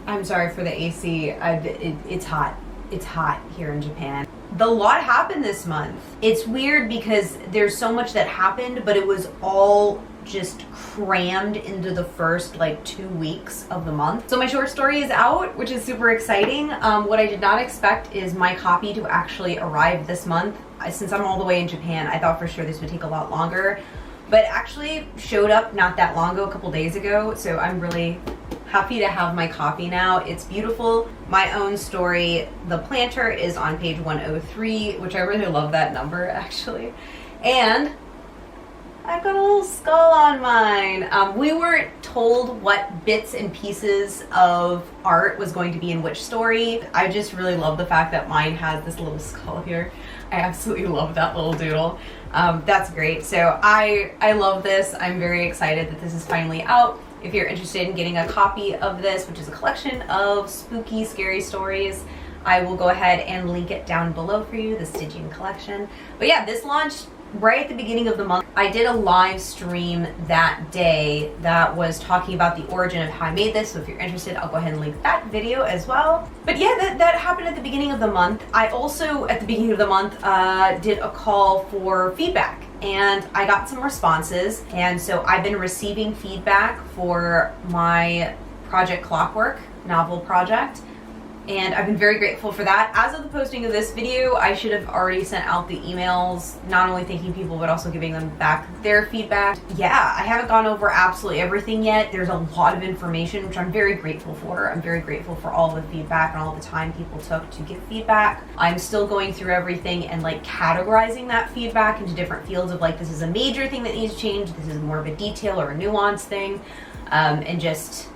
I'm sorry for the AC. It's hot. It's hot here in Japan. The lot happened this month. It's weird because there's so much that happened, but it was all just crammed into the first like 2 weeks of the month. So my short story is out, which is super exciting. What I did not expect is my copy to actually arrive this month. Since I'm all the way in Japan, I thought for sure this would take a lot longer, but actually showed up not that long ago, a couple days ago. So I'm really happy to have my copy now. It's beautiful. My own story, The Planter, is on page 103, which I really love that number actually. And I've got a little skull on mine. We weren't told what bits and pieces of art was going to be in which story. I just really love the fact that mine has this little skull here. I absolutely love that little doodle. That's great. So I love this. I'm very excited that this is finally out. If you're interested in getting a copy of this, which is a collection of spooky, scary stories, I will go ahead and link it down below for you, the Stygian Collection. But yeah, this launched right at the beginning of the month. I did a live stream that day that was talking about the origin of how I made this, so if you're interested, I'll go ahead and link that video as well. But yeah, that happened at the beginning of the month. I also, at the beginning of the month, did a call for feedback, and I got some responses, and so I've been receiving feedback for my Project Clockwork novel project, and I've been very grateful for that. As of the posting of this video, I should have already sent out the emails, not only thanking people, but also giving them back their feedback. Yeah, I haven't gone over absolutely everything yet. There's a lot of information, which I'm very grateful for. I'm very grateful for all the feedback and all the time people took to give feedback. I'm still going through everything and like categorizing that feedback into different fields of like, this is a major thing that needs to change, this is more of a detail or a nuance thing, and just,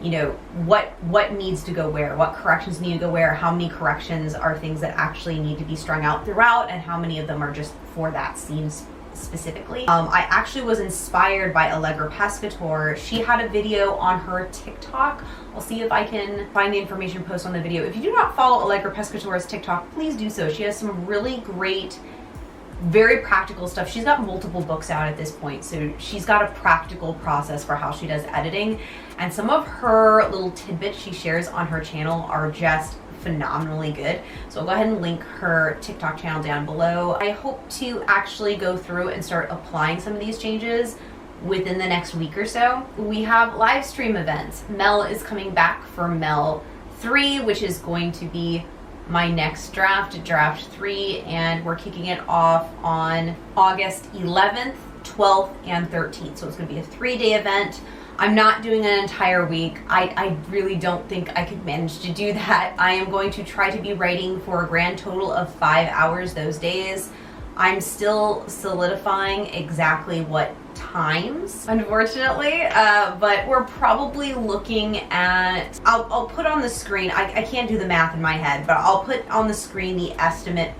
you know, what needs to go where, what corrections need to go where, how many corrections are things that actually need to be strung out throughout, and how many of them are just for that scene specifically. I actually was inspired by Allegra Pescator. She had a video on her TikTok. I'll see if I can find the information post on the video. If you do not follow Allegra Pescator's TikTok, please do so. She has some really great, very practical stuff. She's got multiple books out at this point, so she's got a practical process for how she does editing, and some of her little tidbits she shares on her channel are just phenomenally good. So I'll go ahead and link her TikTok channel down below. I hope to actually go through and start applying some of these changes within the next week or so. We have live stream events. Mel is coming back for Mel 3, which is going to be my next draft, draft 3, and we're kicking it off on August 11th, 12th, and 13th. So it's going to be a 3-day event. I'm not doing an entire week. I really don't think I could manage to do that. I am going to try to be writing for a grand total of 5 hours those days. I'm still solidifying exactly what times, unfortunately, but we're probably looking at, I'll put on the screen, I can't do the math in my head, but I'll put on the screen the estimate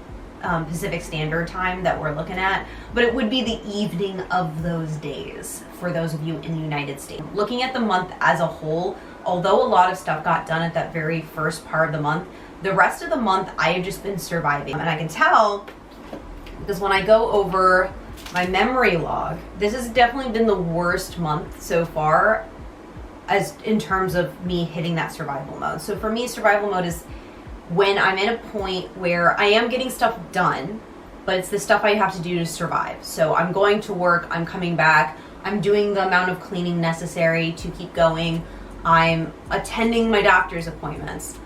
Pacific Standard Time that we're looking at, but it would be the evening of those days for those of you in the United States. Looking at the month as a whole, although a lot of stuff got done at that very first part of the month, the rest of the month I have just been surviving, and I can tell because when I go over my memory log, this has definitely been the worst month so far as in terms of me hitting that survival mode. So for me, survival mode is when I'm in a point where I am getting stuff done, but it's the stuff I have to do to survive. So I'm going to work, I'm coming back, I'm doing the amount of cleaning necessary to keep going, I'm attending my doctor's appointments,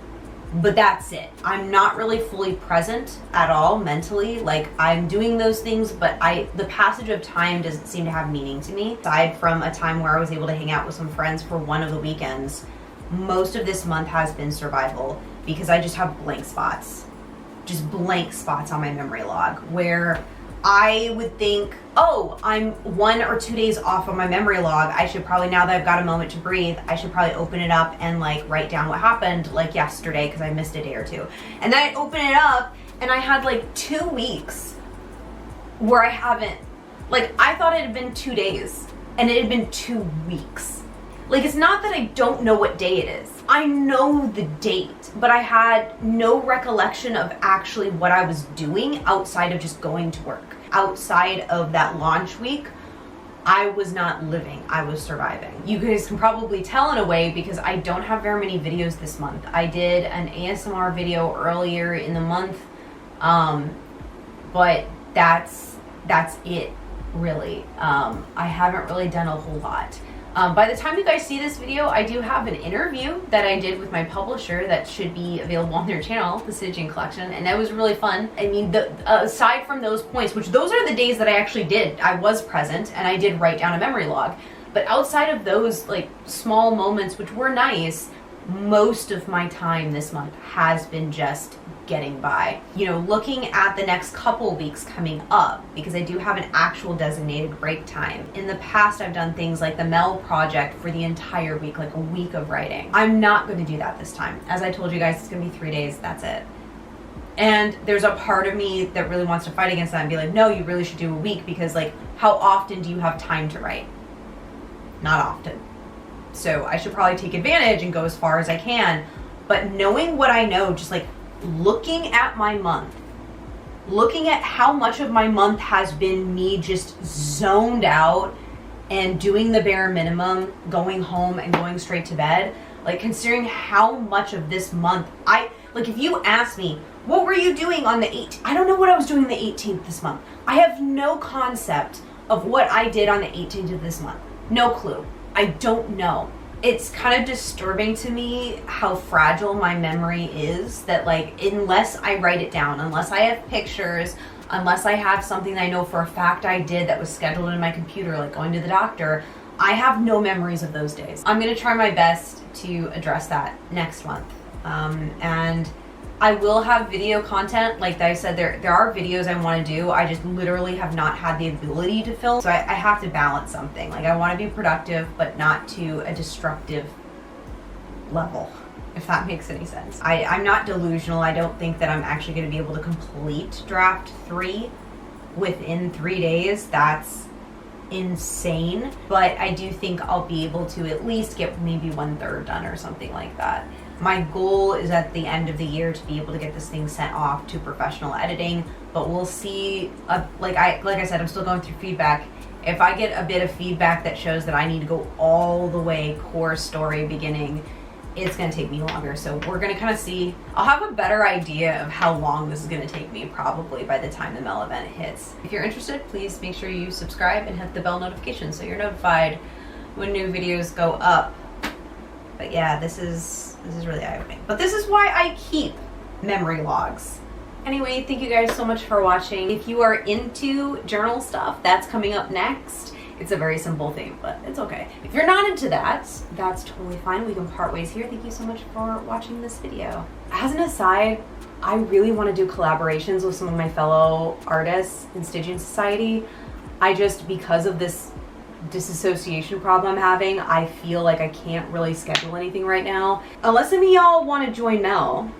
but that's it. I'm not really fully present at all mentally. Like, I'm doing those things, but the passage of time doesn't seem to have meaning to me. Aside from a time where I was able to hang out with some friends for one of the weekends, most of this month has been survival because I just have blank spots. Just blank spots on my memory log where I would think, oh, I'm 1 or 2 days off of my memory log. I should probably, now that I've got a moment to breathe, I should probably open it up and like write down what happened like yesterday because I missed a day or two. And then I open it up and I had like 2 weeks where I haven't, like I thought it had been 2 days and it had been 2 weeks. Like, it's not that I don't know what day it is. I know the date, but I had no recollection of actually what I was doing outside of just going to work. Outside of that launch week, I was not living, I was surviving. You guys can probably tell in a way because I don't have very many videos this month. I did an ASMR video earlier in the month, but that's it, really. I haven't really done a whole lot. By the time you guys see this video, I do have an interview that I did with my publisher that should be available on their channel, the Stygian Collection, and that was really fun. I mean, aside from those points, which those are the days that I actually did, I was present and I did write down a memory log. But outside of those like small moments, which were nice, most of my time this month has been just getting by. You know, looking at the next couple weeks coming up, because I do have an actual designated break time. In the past, I've done things like the Mel project for the entire week, like a week of writing. I'm not going to do that this time. As I told you guys, it's going to be 3 days, that's it. And there's a part of me that really wants to fight against that and be like, no, you really should do a week, because like, how often do you have time to write? Not often. So I should probably take advantage and go as far as I can. But knowing what I know, just like looking at my month, looking at how much of my month has been me just zoned out and doing the bare minimum, going home and going straight to bed, like considering how much of this month like if you ask me, what were you doing on the 18th? I don't know what I was doing the 18th this month. I have no concept of what I did on the 18th of this month. No clue. I don't know. It's kind of disturbing to me how fragile my memory is, that like unless I write it down, unless I have pictures, unless I have something that I know for a fact I did that was scheduled in my computer, like going to the doctor, I have no memories of those days. I'm going to try my best to address that next month. And I will have video content. Like I said, there are videos I want to do. I just literally have not had the ability to film. So I have to balance something. Like I want to be productive, but not to a destructive level, if that makes any sense. I'm not delusional. I don't think that I'm actually going to be able to complete draft 3 within 3 days. That's insane. But I do think I'll be able to at least get maybe 1/3 done or something like that. My goal is at the end of the year to be able to get this thing sent off to professional editing, but we'll see. Like I said, I'm still going through feedback. If I get a bit of feedback that shows that I need to go all the way core story beginning, it's going to take me longer. So we're going to kind of see. I'll have a better idea of how long this is going to take me probably by the time the Mel event hits. If you're interested, please make sure you subscribe and hit the bell notification so you're notified when new videos go up. But yeah, this is really eye-opening. But this is why I keep memory logs. Anyway, thank you guys so much for watching. If you are into journal stuff, that's coming up next. It's a very simple thing, but it's okay. If you're not into that, that's totally fine. We can part ways here. Thank you so much for watching this video. As an aside, I really want to do collaborations with some of my fellow artists in Stygian Society. Because of this disassociation problem I'm having, I feel like I can't really schedule anything right now. Unless any of y'all want to join Mel.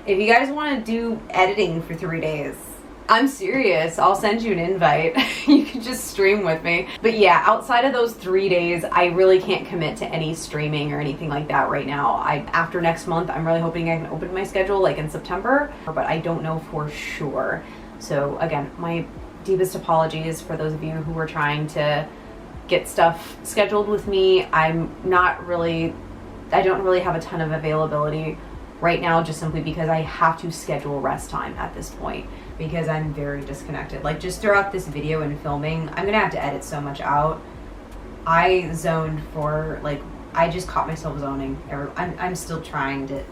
If you guys want to do editing for 3 days, I'm serious. I'll send you an invite. You can just stream with me. But yeah, outside of those 3 days, I really can't commit to any streaming or anything like that right now. After next month, I'm really hoping I can open my schedule like in September, but I don't know for sure. So again, my deepest apologies for those of you who were trying to get stuff scheduled with me. I don't really have a ton of availability right now, just simply because I have to schedule rest time at this point because I'm very disconnected. Like just throughout this video and filming, I'm gonna have to edit so much out. I zoned for I just caught myself zoning. I'm still trying to